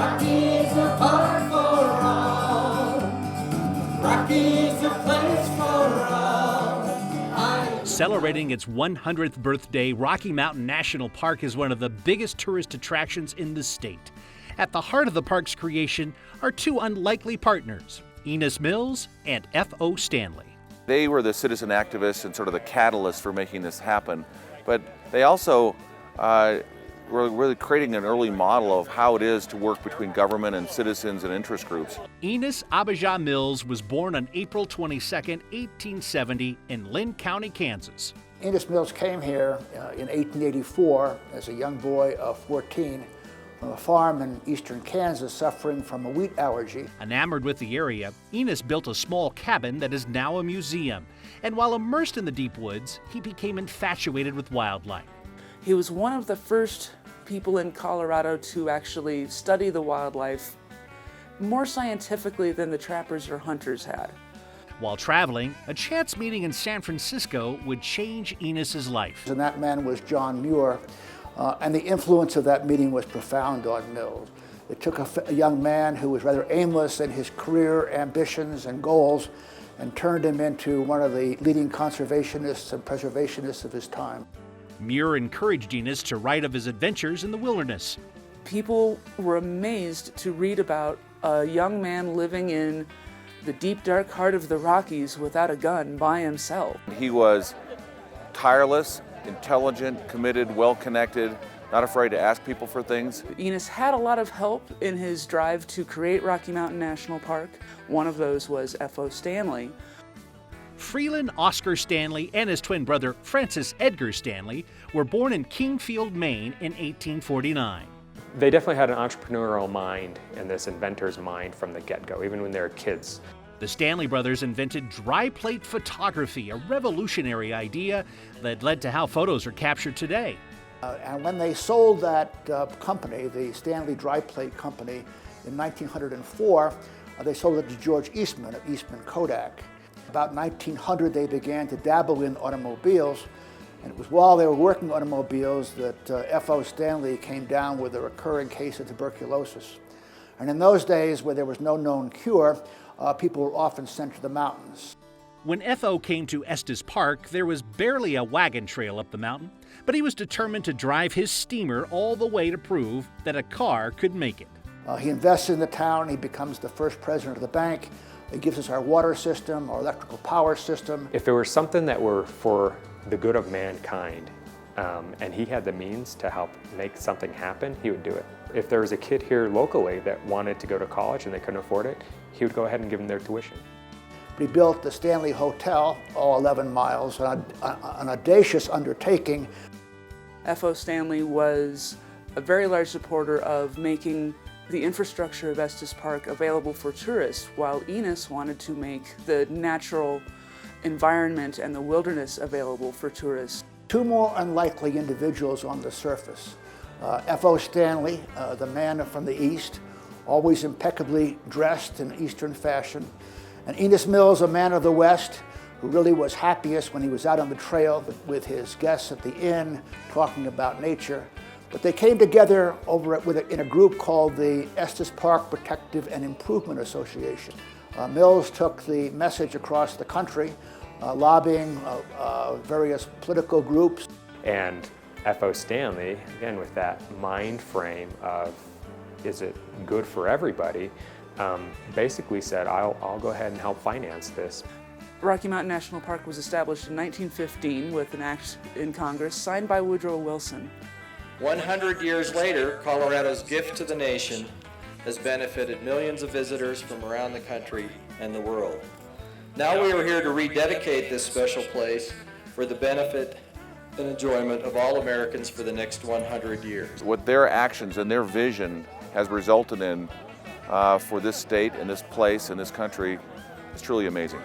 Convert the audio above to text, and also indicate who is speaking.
Speaker 1: Rocky's a park for all. Rocky's a place for all.
Speaker 2: Celebrating its 100th birthday, Rocky Mountain National Park is one of the biggest tourist attractions in the state. At the heart of the park's creation are two unlikely partners, Enos Mills and F.O. Stanley.
Speaker 3: They were the citizen activists and sort of the catalyst for making this happen, but they also were really creating an early model of how it is to work between government and citizens and interest groups.
Speaker 2: Enos Abijah Mills was born on April 22, 1870 in Lynn County, Kansas.
Speaker 4: Enos Mills came here in 1884 as a young boy of 14 from a farm in eastern Kansas suffering from a wheat allergy.
Speaker 2: Enamored with the area, Enos built a small cabin that is now a museum. And while immersed in the deep woods, he became infatuated with wildlife.
Speaker 5: He was one of the first people in Colorado to actually study the wildlife more scientifically than the trappers or hunters had.
Speaker 2: While traveling, a chance meeting in San Francisco would change Enos's life.
Speaker 4: And that man was John Muir, and the influence of that meeting was profound on Mills. It took a young man who was rather aimless in his career ambitions and goals and turned him into one of the leading conservationists and preservationists of his time.
Speaker 2: Muir encouraged Enos to write of his adventures in the wilderness.
Speaker 5: People were amazed to read about a young man living in the deep, dark heart of the Rockies without a gun by himself.
Speaker 3: He was tireless, intelligent, committed, well-connected, not afraid to ask people for things.
Speaker 5: Enos had a lot of help in his drive to create Rocky Mountain National Park. One of those was F.O. Stanley.
Speaker 2: Freeland Oscar Stanley and his twin brother Francis Edgar Stanley were born in Kingfield, Maine in 1849.
Speaker 6: They definitely had an entrepreneurial mind and this inventor's mind from the get-go, even when they were kids.
Speaker 2: The Stanley brothers invented dry plate photography, a revolutionary idea that led to how photos are captured today.
Speaker 4: And when they sold that company, the Stanley Dry Plate Company, in 1904, they sold it to George Eastman of Eastman Kodak. About 1900, they began to dabble in automobiles, and it was while they were working automobiles that F.O. Stanley came down with a recurring case of tuberculosis. And in those days, where there was no known cure, people were often sent to the mountains.
Speaker 2: When F.O. came to Estes Park, there was barely a wagon trail up the mountain, but he was determined to drive his steamer all the way to prove that a car could make it.
Speaker 4: He invests in the town, he becomes the first president of the bank. He gives us our water system, our electrical power system.
Speaker 6: If it were something that were for the good of mankind, and he had the means to help make something happen, he would do it. If there was a kid here locally that wanted to go to college and they couldn't afford it, he would go ahead and give them their tuition.
Speaker 4: We built the Stanley Hotel, all 11 miles, an audacious undertaking.
Speaker 5: F.O. Stanley was a very large supporter of making the infrastructure of Estes Park available for tourists, while Enos wanted to make the natural environment and the wilderness available for tourists.
Speaker 4: Two more unlikely individuals on the surface. F.O. Stanley, the man from the East, always impeccably dressed in Eastern fashion, and Enos Mills, a man of the West, who really was happiest when he was out on the trail with his guests at the inn, talking about nature. But they came together in a group called the Estes Park Protective and Improvement Association. Mills took the message across the country, lobbying various political groups.
Speaker 6: And F.O. Stanley, again with that mind frame of, is it good for everybody, basically said, I'll go ahead and help finance this.
Speaker 5: Rocky Mountain National Park was established in 1915 with an act in Congress signed by Woodrow Wilson.
Speaker 7: 100 years later, Colorado's gift to the nation has benefited millions of visitors from around the country and the world. Now we are here to rededicate this special place for the benefit and enjoyment of all Americans for the next 100 years.
Speaker 3: What their actions and their vision has resulted in for this state and this place and this country is truly amazing.